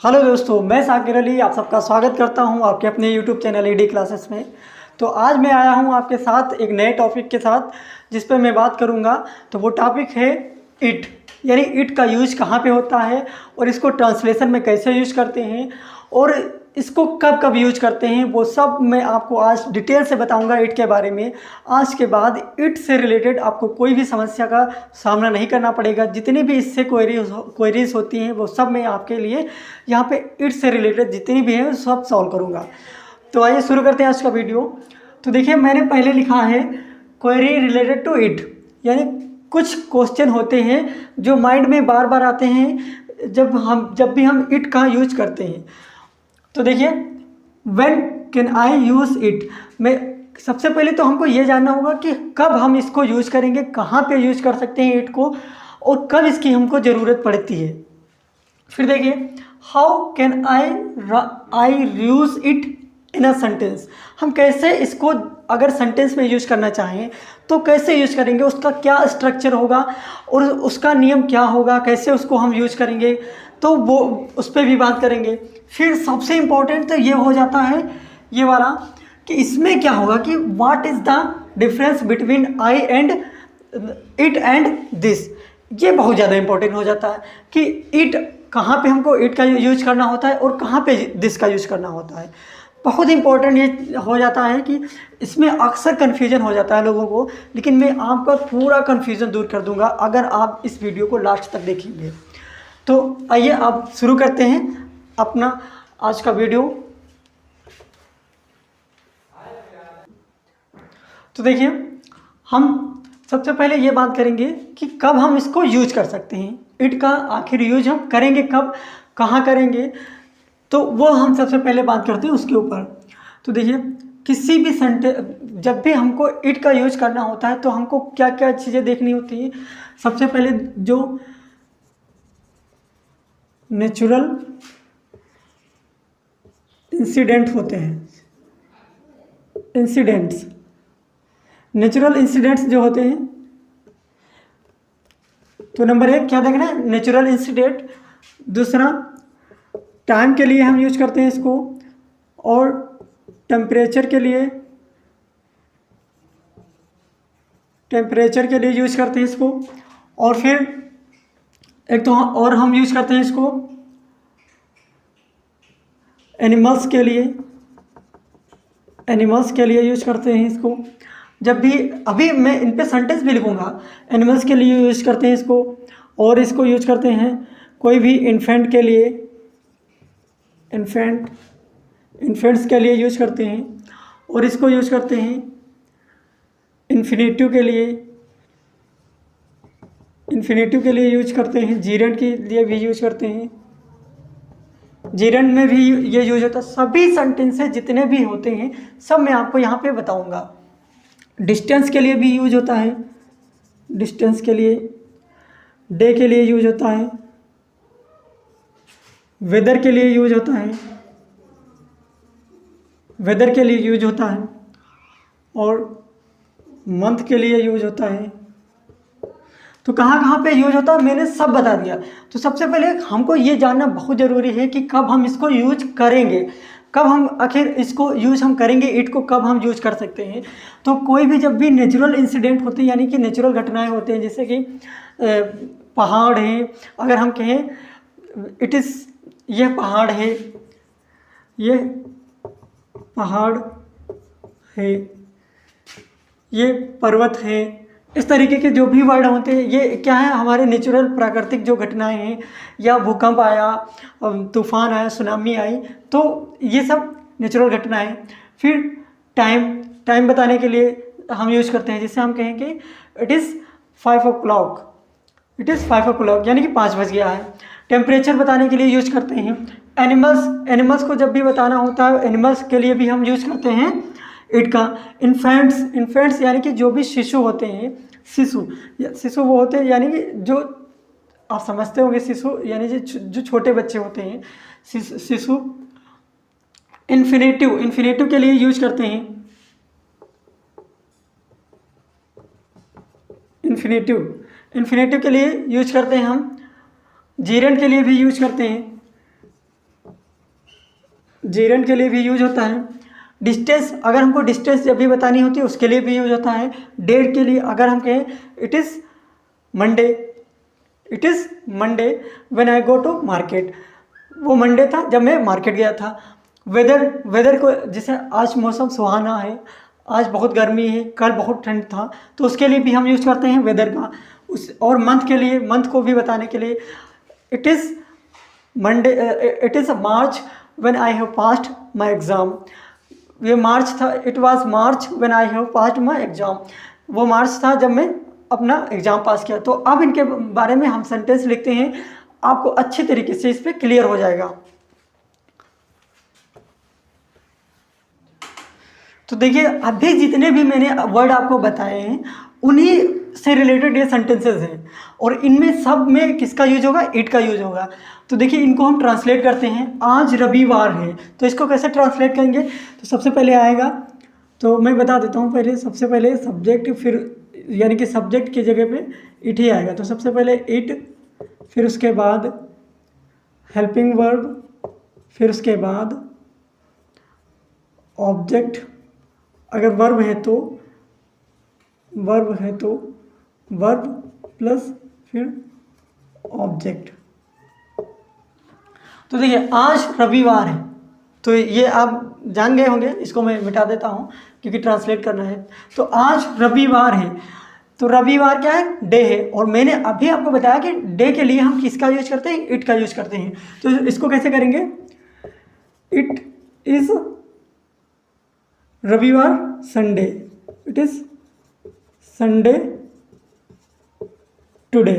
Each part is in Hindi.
हेलो दोस्तों, मैं साकिर अली आप सबका स्वागत करता हूं आपके अपने यूट्यूब चैनल ईडी क्लासेस में। तो आज मैं आया हूं आपके साथ एक नए टॉपिक के साथ जिस पर मैं बात करूंगा। तो वो टॉपिक है इट, यानी इट का यूज कहां पे होता है और इसको ट्रांसलेशन में कैसे यूज करते हैं और इसको कब कब यूज करते हैं, वो सब मैं आपको आज डिटेल से बताऊंगा इट के बारे में। आज के बाद इट से रिलेटेड आपको कोई भी समस्या का सामना नहीं करना पड़ेगा। जितनी भी इससे क्वेरीज होती हैं वो सब मैं आपके लिए यहाँ पे इट से रिलेटेड जितनी भी हैं सब सॉल्व करूँगा। तो आइए शुरू करते हैं आज का वीडियो। तो देखिए, मैंने पहले लिखा है क्वेरी रिलेटेड टू इट, यानी कुछ क्वेश्चन होते हैं जो माइंड में बार बार आते हैं जब भी हम इट का यूज करते हैं। तो देखिए, when can I use it में सबसे पहले तो हमको ये जानना होगा कि कब हम इसको यूज़ करेंगे, कहाँ पे यूज़ कर सकते हैं इट को और कब इसकी हमको ज़रूरत पड़ती है। फिर देखिए, how can I use it in a sentence, हम कैसे इसको अगर सेंटेंस में यूज करना चाहें तो कैसे यूज करेंगे, उसका क्या स्ट्रक्चर होगा और उसका नियम क्या होगा, कैसे उसको हम यूज करेंगे, तो वो उस पर भी बात करेंगे। फिर सबसे इम्पोर्टेंट तो ये हो जाता है ये वाला कि इसमें क्या होगा कि what is the difference between I and it and this. ये बहुत ज़्यादा इम्पोर्टेंट हो जाता है कि इट कहाँ पे हमको इट का यूज करना होता है और कहाँ पे दिस का यूज करना होता है। बहुत इंपॉर्टेंट ये हो जाता है कि इसमें अक्सर कन्फ्यूजन हो जाता है लोगों को, लेकिन मैं आपका पूरा कन्फ्यूज़न दूर कर दूंगा अगर आप इस वीडियो को लास्ट तक देखेंगे। तो आइए आप शुरू करते हैं अपना आज का वीडियो। तो देखिए, हम सबसे पहले ये बात करेंगे कि कब हम इसको यूज कर सकते हैं। इट का आखिर यूज हम करेंगे कब, कहाँ करेंगे, तो वो हम सबसे पहले बात करते हैं उसके ऊपर। तो देखिए, किसी भी जब भी हमको इट का यूज करना होता है तो हमको क्या क्या चीज़ें देखनी होती हैं। सबसे पहले जो नेचुरल इंसिडेंट होते हैं, नेचुरल इंसिडेंट्स जो होते हैं, तो नंबर 1 क्या देखना है, नेचुरल इंसिडेंट। दूसरा, टाइम के लिए हम यूज करते हैं इसको, और टेम्परेचर के लिए यूज करते हैं इसको। और फिर एक तो और हम यूज करते हैं इसको एनिमल्स के लिए यूज करते हैं इसको। जब भी अभी मैं इन पे सेंटेंस भी लिखूंगा, एनिमल्स के लिए यूज करते हैं इसको, और इसको यूज करते हैं कोई भी इन्फेंट के लिए, इन्फेंट्स के लिए यूज करते हैं, और इसको यूज करते हैं इन्फिनेटिव के लिए यूज करते हैं, जीरेंट के लिए भी यूज करते हैं, जीरेंट में भी ये यूज होता है। सभी सेंटेंसेस जितने भी होते हैं सब मैं आपको यहाँ पे बताऊँगा। डिस्टेंस के लिए भी यूज होता है, डिस्टेंस के लिए, डे के लिए यूज होता है, वेदर के लिए यूज होता है, और मंथ के लिए यूज होता है। तो कहाँ कहाँ पे यूज होता है मैंने सब बता दिया। तो सबसे पहले हमको ये जानना बहुत ज़रूरी है कि कब हम इसको यूज करेंगे, कब हम आखिर इसको यूज हम करेंगे, इट को कब हम यूज कर सकते हैं। तो कोई भी जब भी नेचुरल इंसिडेंट होते हैं, यानी कि नेचुरल घटनाएं होते हैं, जैसे कि पहाड़ हैं, अगर हम कहें इट इज़, यह पहाड़ है, ये पहाड़ है, ये पर्वत है, इस तरीके के जो भी वर्ड होते हैं ये क्या है, हमारे नेचुरल प्राकृतिक जो घटनाएं हैं, या भूकंप आया, तूफान आया, सुनामी आई, तो ये सब नेचुरल घटनाएं। फिर टाइम बताने के लिए हम यूज करते हैं, जिससे हम कहें कि इट इज़ 5 o'clock, यानी कि 5 बज गया है। टेम्परेचर बताने के लिए यूज करते हैं। एनिमल्स को जब भी बताना होता है, एनिमल्स के लिए भी हम यूज करते हैं इट का। इन्फेंट्स यानी कि जो भी शिशु होते हैं, शिशु वो होते हैं, यानी कि जो आप समझते होंगे, शिशु यानी जो छोटे बच्चे होते हैं, शिशु। इन्फिनेटिव के लिए यूज करते हैं, इन्फिनेटिव के लिए यूज करते हैं हम। जीरेंट के लिए भी यूज करते हैं, जेरंड के लिए भी यूज होता है। डिस्टेंस, अगर हमको डिस्टेंस जब भी बतानी होती है उसके लिए भी यूज होता है। डेट के लिए अगर हम कहें it is Monday, it is Monday when I go to market, वो मंडे था जब मैं मार्केट गया था। वेदर, वेदर को जैसे आज मौसम सुहाना है, आज बहुत गर्मी है, कल बहुत ठंड था, तो उसके लिए भी हम यूज़ करते हैं वेदर का। उस और मंथ के लिए, मंथ को भी बताने के लिए it is Monday, it is March when I have passed my exam. ये मार्च था, it was March when I have passed my exam, वो मार्च था जब मैं अपना एग्ज़ाम पास किया। तो अब इनके बारे में हम सेंटेंस लिखते हैं, आपको अच्छे तरीके से इस पर क्लियर हो जाएगा। तो देखिए अभी जितने भी मैंने वर्ड आपको बताए हैं उन्हीं से रिलेटेड ये सेंटेंसेस हैं, और इनमें सब में किसका यूज होगा, इट का यूज होगा। तो देखिए इनको हम ट्रांसलेट करते हैं। आज रविवार है, तो इसको कैसे ट्रांसलेट करेंगे, तो सबसे पहले आएगा, तो मैं बता देता हूँ पहले, सबसे पहले सब्जेक्ट, फिर यानी कि सब्जेक्ट की जगह पे इट ही आएगा। तो सबसे पहले इट, फिर उसके बाद हेल्पिंग वर्ब, फिर उसके बाद ऑब्जेक्ट, अगर वर्ब है तो वर्ब है तो वर्ब प्लस फिर ऑब्जेक्ट। तो देखिए आज रविवार है, तो ये आप जान गए होंगे, इसको मैं मिटा देता हूँ क्योंकि ट्रांसलेट करना है। तो आज रविवार है, तो रविवार क्या है, डे है, और मैंने अभी आपको बताया कि डे के लिए हम किसका यूज करते हैं, इट का यूज करते हैं। तो इसको कैसे करेंगे, इट इज रविवार Sunday, it is Sunday today,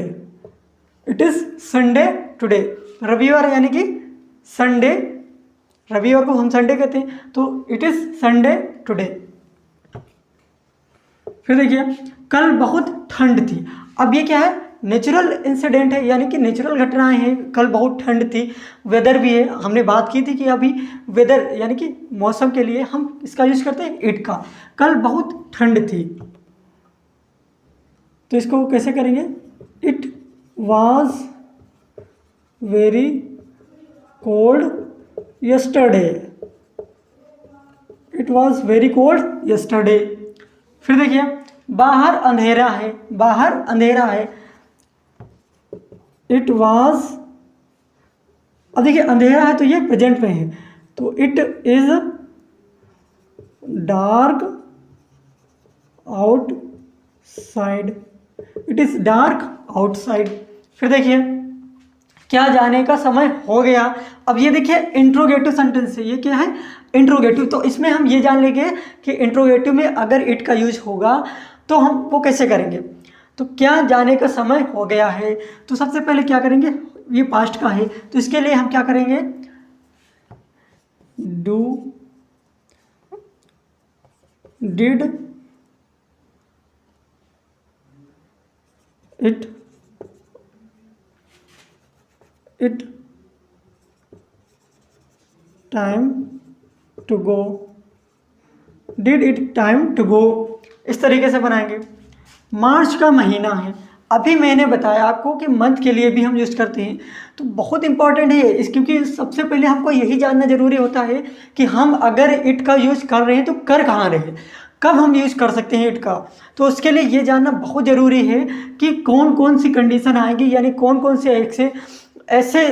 it is Sunday today. रविवार यानी कि संडे, रविवार को हम संडे कहते हैं, तो इट इज संडे टुडे। फिर देखिए कल बहुत ठंड थी, अब ये क्या है, नेचुरल इंसिडेंट है, यानी कि नेचुरल घटनाएं हैं। कल बहुत ठंड थी, वेदर भी है, हमने बात की थी कि अभी वेदर यानी कि मौसम के लिए हम इसका यूज करते हैं इट का। कल बहुत ठंड थी, तो इसको कैसे करेंगे, it was very cold yesterday, it was very cold yesterday. फिर देखिए बाहर अंधेरा है, बाहर अंधेरा है, इट वॉज, अब देखिए अंधेरा है तो ये प्रेजेंट में है, तो it is dark outside, it is dark outside. फिर देखिए क्या जाने का समय हो गया, अब ये देखिए इंट्रोगेटिव सेंटेंस है, ये क्या है, इंट्रोगेटिव। तो इसमें हम ये जान लेंगे कि इंट्रोगेटिव में अगर इट का यूज होगा तो हम वो कैसे करेंगे। तो क्या जाने का समय हो गया है, तो सबसे पहले क्या करेंगे, ये पास्ट का है, तो इसके लिए हम क्या करेंगे, do, did, it time to go, did it time to go, इस तरीके से बनाएंगे। मार्च का महीना है, अभी मैंने बताया आपको कि मंथ के लिए भी हम यूज़ करते हैं, तो बहुत इंपॉर्टेंट है इस, क्योंकि सबसे पहले हमको यही जानना जरूरी होता है कि हम अगर इट का यूज़ कर रहे हैं तो कर कहाँ रहे हैं, कब हम यूज़ कर सकते हैं इट का। तो उसके लिए ये जानना बहुत ज़रूरी है कि कौन कौन सी कंडीशन आएगी, यानी कौन कौन से ऐसे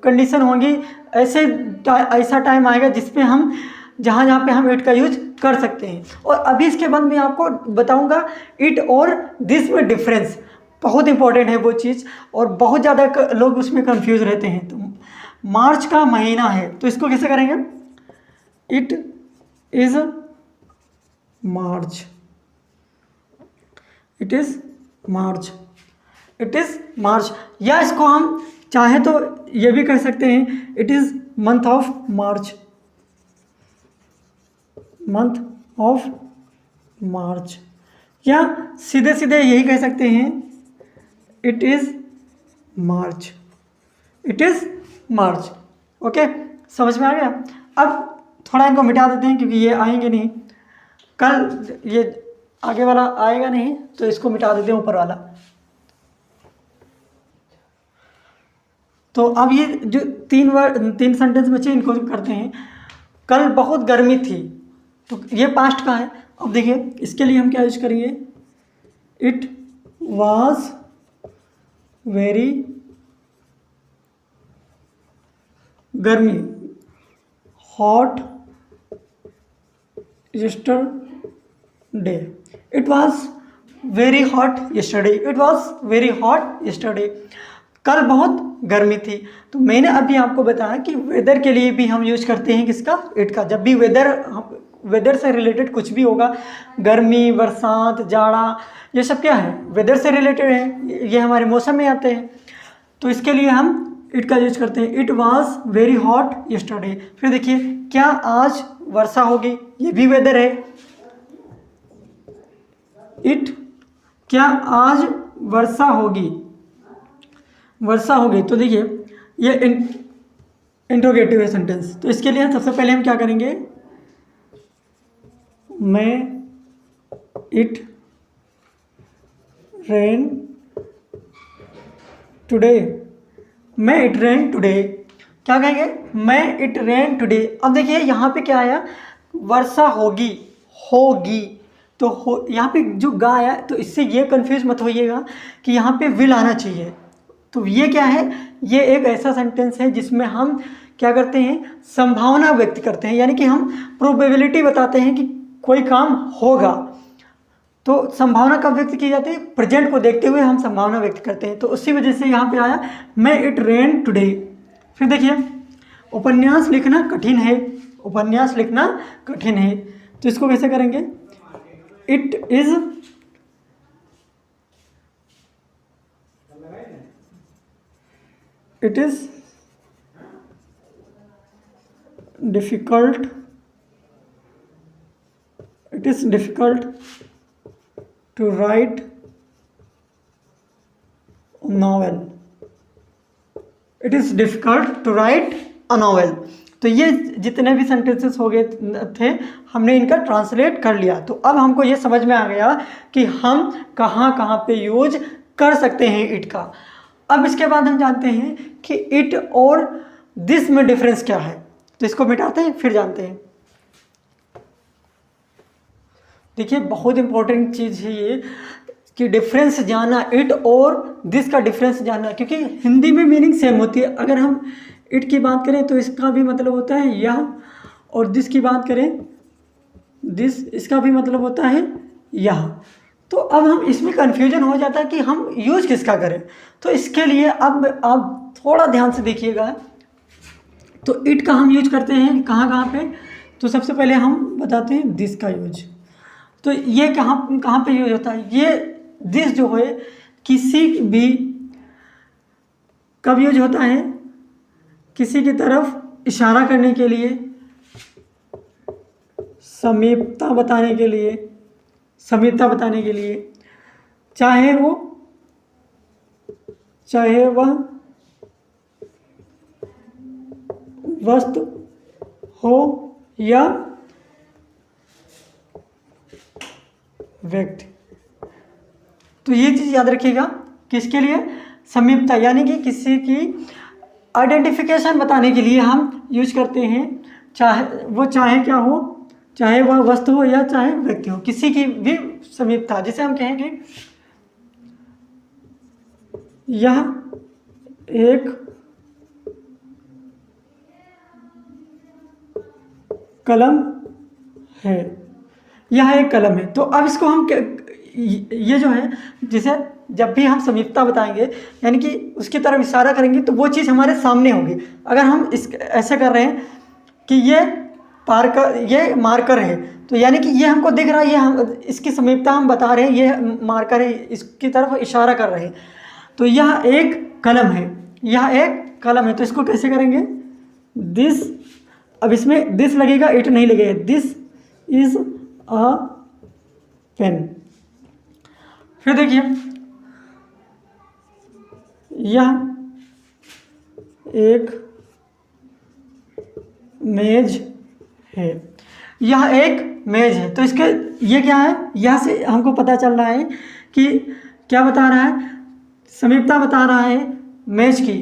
कंडीशन होंगी, ऐसा टाइम आएगा जिसपे हम जहाँ जहाँ पे हम इट का यूज कर सकते हैं। और अभी इसके बाद मैं आपको बताऊंगा इट और दिस में डिफरेंस, बहुत इंपॉर्टेंट है वो चीज़, और बहुत ज़्यादा लोग उसमें कंफ्यूज रहते हैं। तो मार्च का महीना है, तो इसको कैसे करेंगे, it is March, it is March, it is March. या इसको हम चाहे तो ये भी कह सकते हैं, it is month of March, month of March. या सीधे सीधे यही कह सकते हैं, it is March, it is March. Okay, समझ में आ गया। अब थोड़ा इनको मिटा देते हैं क्योंकि ये आएंगे नहीं, कल ये आगे वाला आएगा नहीं, तो इसको मिटा देते हैं ऊपर वाला। तो अब ये जो तीन सेंटेंस बचे इनको करते हैं। कल बहुत गर्मी थी, तो ये पास्ट का है। अब देखिए इसके लिए हम क्या यूज करेंगे, इट वॉज वेरी गर्मी, hot yesterday, it was very hot yesterday, it was very hot yesterday, कल बहुत गर्मी थी। तो मैंने अभी आपको बताया कि वेदर के लिए भी हम यूज करते हैं किसका, इट का। जब भी वेदर से रिलेटेड कुछ भी होगा, गर्मी, बरसात, जाड़ा, ये सब क्या है, वेदर से रिलेटेड है, ये हमारे मौसम में आते हैं। तो इसके लिए हम इट का यूज करते हैं। It was very hot yesterday. फिर देखिए, क्या आज वर्षा होगी, ये भी वेदर है। इट, क्या आज वर्षा होगी, वर्षा होगी। तो देखिए ये इंट्रोगेटिव है सेंटेंस। तो इसके लिए सबसे पहले हम क्या करेंगे, मैं इट रेन टुडे, मैं इट रेन टुडे, क्या कहेंगे, मैं इट रेन टुडे। अब देखिए यहाँ पे क्या आया, वर्षा होगी, होगी। तो यहाँ पे जो गा आया, तो इससे ये कंफ्यूज मत होइएगा कि यहाँ पे विल आना चाहिए। तो ये क्या है, ये एक ऐसा सेंटेंस है जिसमें हम क्या करते हैं, संभावना व्यक्त करते हैं, यानी कि हम प्रोबेबिलिटी बताते हैं कि कोई काम होगा। तो संभावना कब व्यक्त की जाती है, प्रेजेंट को देखते हुए हम संभावना व्यक्त करते हैं। तो उसी वजह से यहाँ पे आया मैं इट रेन टुडे। फिर देखिए, उपन्यास लिखना कठिन है, उपन्यास लिखना कठिन है। तो इसको कैसे करेंगे, it is difficult, it is difficult to write novel, it is difficult to write a novel. तो ये जितने भी सेंटेंसेस हो गए थे, हमने इनका ट्रांसलेट कर लिया। तो अब हमको ये समझ में आ गया कि हम कहाँ कहाँ पे यूज कर सकते हैं इट का। अब इसके बाद हम जानते हैं कि इट और दिस में डिफरेंस क्या है। तो इसको मिटाते हैं, फिर जानते हैं। देखिए बहुत इंपॉर्टेंट चीज़ है ये कि डिफरेंस जानना, इट और दिस का डिफरेंस जानना, क्योंकि हिंदी में मीनिंग सेम होती है। अगर हम इट की बात करें तो इसका भी मतलब होता है यह, और दिस की बात करें दिस, इसका भी मतलब होता है यह। तो अब हम इसमें कन्फ्यूजन हो जाता है कि हम यूज किसका करें। तो इसके लिए अब आप थोड़ा ध्यान से देखिएगा। तो इट का हम यूज करते हैं कहाँ कहाँ पे, तो सबसे पहले हम बताते हैं दिस का यूज। तो ये कहाँ कहाँ पे यूज होता है, ये दिस जो है किसी भी कब यूज होता है, किसी की तरफ इशारा करने के लिए, समीपता बताने के लिए, समीपता बताने के लिए, चाहे वह वस्तु हो या व्यक्ति। तो ये चीज़ याद रखिएगा, किसके लिए, समीपता, यानी कि किसी की आइडेंटिफिकेशन बताने के लिए हम यूज करते हैं। चाहे क्या हो, चाहे वह वस्तु हो या चाहे व्यक्ति हो, किसी की भी समीपता। जिसे हम कहेंगे यह एक कलम है, यह एक कलम है। तो अब इसको हम ये जो है, जिसे जब भी हम समीपता बताएंगे यानी कि उसकी तरफ इशारा करेंगे तो वो चीज़ हमारे सामने होगी। अगर हम ऐसे कर रहे हैं कि ये मार्कर है, तो यानी कि ये हमको दिख रहा है, ये हम इसकी समीपता हम बता रहे हैं, ये मार्कर है, इसकी तरफ इशारा कर रहे हैं। तो यह एक कलम है, यह एक कलम है। तो इसको कैसे करेंगे, दिस, अब इसमें दिस लगेगा, इट नहीं लगेगा, दिस इज अ पेन। फिर देखिए, यह एक मेज है, यह एक मेज है। तो इसके ये क्या है, यह से हमको पता चल रहा है कि क्या बता रहा है, समीपता बता रहा है मैच की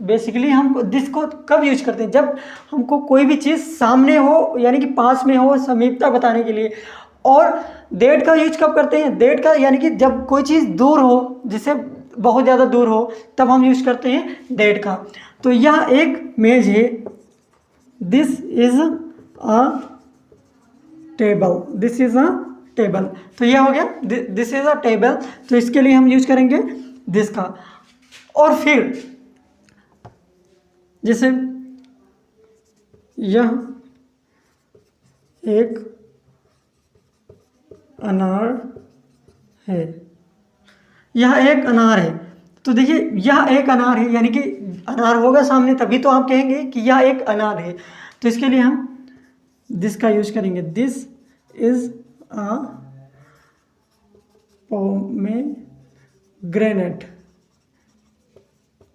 बेसिकली हम दिस को कब यूज करते हैं, जब हमको कोई भी चीज़ सामने हो यानी कि पास में हो, समीपता बताने के लिए। और दैट का यूज कब करते हैं, दैट का यानी कि जब कोई चीज़ दूर हो, जिससे बहुत ज़्यादा दूर हो, तब हम यूज करते हैं दैट का। तो यह एक मेज है, this is a table, this is a table. तो यह हो गया दिस इज अ टेबल। तो इसके लिए हम यूज करेंगे दिस का। और फिर जैसे यह एक अनार है, यह एक अनार है। तो देखिए यह एक अनार है, यानी कि अनार होगा सामने तभी तो आप कहेंगे कि यह एक अनार है। तो इसके लिए हम दिस का यूज करेंगे, this is a pomegranate,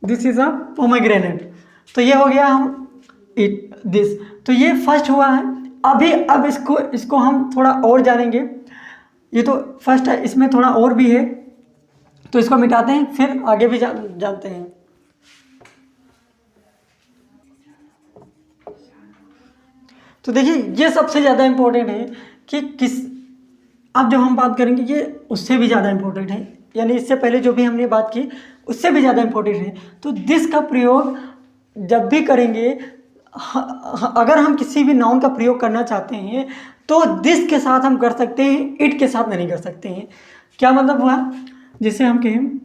this is a pomegranate. तो ये हो गया हम दिस। तो ये फर्स्ट हुआ है। अब इसको हम थोड़ा और जानेंगे। ये तो फर्स्ट है, इसमें थोड़ा और भी है, तो इसको मिटाते हैं, फिर आगे भी जानते हैं। तो देखिए ये सबसे ज़्यादा इम्पोर्टेंट है कि अब जो हम बात करेंगे ये उससे भी ज़्यादा इम्पोर्टेंट है, यानी इससे पहले जो भी हमने बात की उससे भी ज़्यादा इम्पोर्टेंट है। तो दिस का प्रयोग जब भी करेंगे, अगर हम किसी भी नाउन का प्रयोग करना चाहते हैं तो दिस के साथ हम कर सकते हैं, इट के साथ नहीं कर सकते हैं। क्या मतलब हुआ, जैसे हम कहें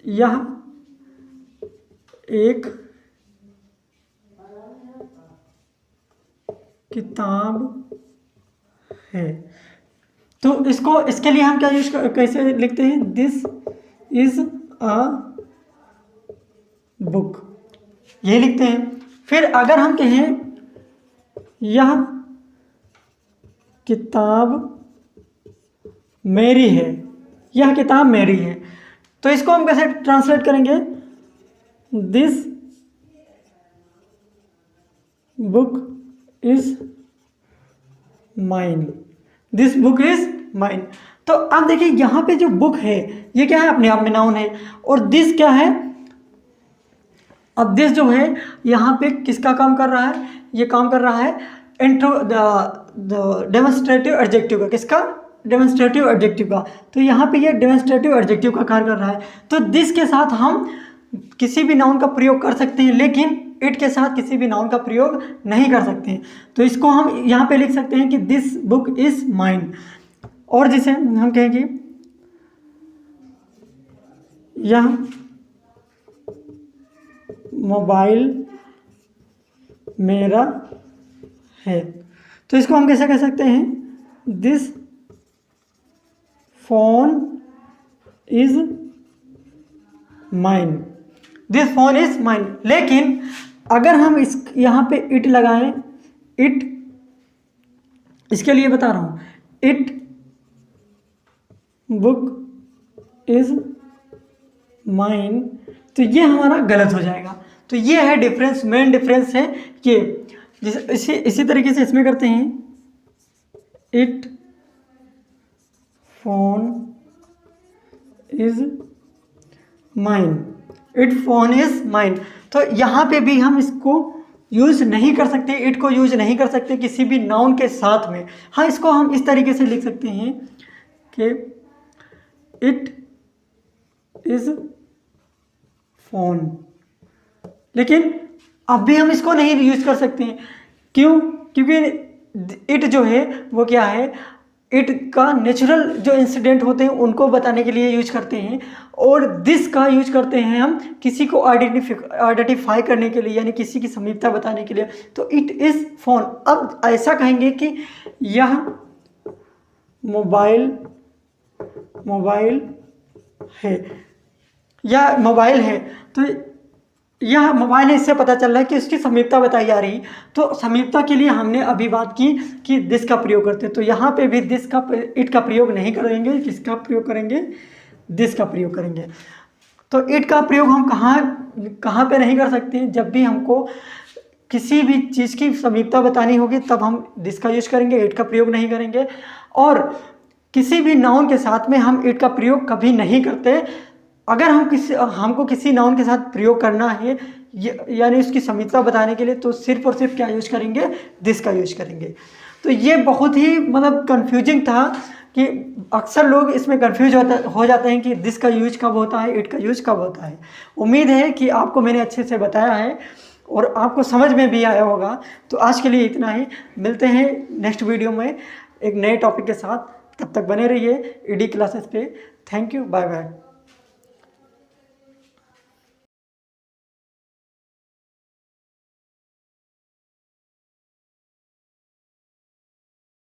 यह एक किताब है, तो इसके लिए हम क्या कैसे लिखते हैं, दिस इज अ बुक, ये लिखते हैं। फिर अगर हम कहें यह किताब मेरी है, यह किताब मेरी है, तो इसको हम कैसे ट्रांसलेट करेंगे, this book is mine, this book is mine. तो अब देखिए यहाँ पे जो बुक है ये क्या है, अपने आप में नाउन है, और दिस क्या है, अब दिस जो है यहाँ पे किसका काम कर रहा है, ये काम कर रहा है डेमोन्स्ट्रेटिव एडजेक्टिव का। किसका, डेमोन्स्ट्रेटिव एडजेक्टिव का। तो यहाँ पे ये डेमोन्स्ट्रेटिव एडजेक्टिव का कार्य कर रहा है। तो दिस के साथ हम किसी भी नाउन का प्रयोग कर सकते हैं, लेकिन इट के साथ किसी भी नाउन का प्रयोग नहीं कर सकते हैं। तो इसको हम यहाँ पे लिख सकते हैं कि दिस बुक इज माइन। और जिसे हम कहेंगे यह मोबाइल मेरा है, तो इसको हम कैसे कह सकते हैं, this phone is mine, this phone is mine. लेकिन अगर हम यहाँ पे इट लगाएं, इट, इसके लिए बता रहा हूँ, इट बुक इज माइन, तो ये हमारा गलत हो जाएगा। तो ये है डिफरेंस, मेन डिफरेंस है ये। इसी तरीके से इसमें करते हैं, it phone is mine, it phone is mine. तो यहाँ पे भी हम इसको यूज नहीं कर सकते, इट को यूज नहीं कर सकते किसी भी नाउन के साथ में। हाँ, इसको हम इस तरीके से लिख सकते हैं कि इट इज फोन, लेकिन अब भी हम इसको नहीं यूज कर सकते हैं। क्यों, क्योंकि इट जो है वो क्या है, इट का नेचुरल जो इंसिडेंट होते हैं उनको बताने के लिए यूज करते हैं, और दिस का यूज करते हैं हम किसी को आइडेंटिफाई करने के लिए, यानी किसी की समीपता बताने के लिए। तो इट इज़ फोन। अब ऐसा कहेंगे कि यह मोबाइल है, यह मोबाइल है, तो यह मोबाइल है, इससे पता चल रहा है कि उसकी समीपता बताई जा रही। तो समीपता के लिए हमने अभी बात की कि दिस का प्रयोग करते हैं, तो यहाँ पे भी दिस का, इट का प्रयोग नहीं करेंगे, किसका प्रयोग करेंगे, दिस का प्रयोग करेंगे। तो इट का प्रयोग हम कहाँ पे नहीं कर सकते, जब भी हमको किसी भी चीज़ की समीपता बतानी होगी तब हम दिस का यूज करेंगे, इट का प्रयोग नहीं करेंगे। और किसी भी नाउन के साथ में हम इट का प्रयोग कभी नहीं करते, अगर हमको किसी नाउन के साथ प्रयोग करना है यानी उसकी समीपता बताने के लिए, तो सिर्फ और सिर्फ क्या यूज करेंगे, दिस का यूज करेंगे। तो ये बहुत ही मतलब कंफ्यूजिंग था कि अक्सर लोग इसमें कंफ्यूज हो जाते हैं कि दिस का यूज कब होता है, इट का यूज कब होता है। उम्मीद है कि आपको मैंने अच्छे से बताया है और आपको समझ में भी आया होगा। तो आज के लिए इतना ही, मिलते हैं नेक्स्ट वीडियो में एक नए टॉपिक के साथ। तब तक बने रहिए ईडी क्लासेस पे। Thank you, bye bye.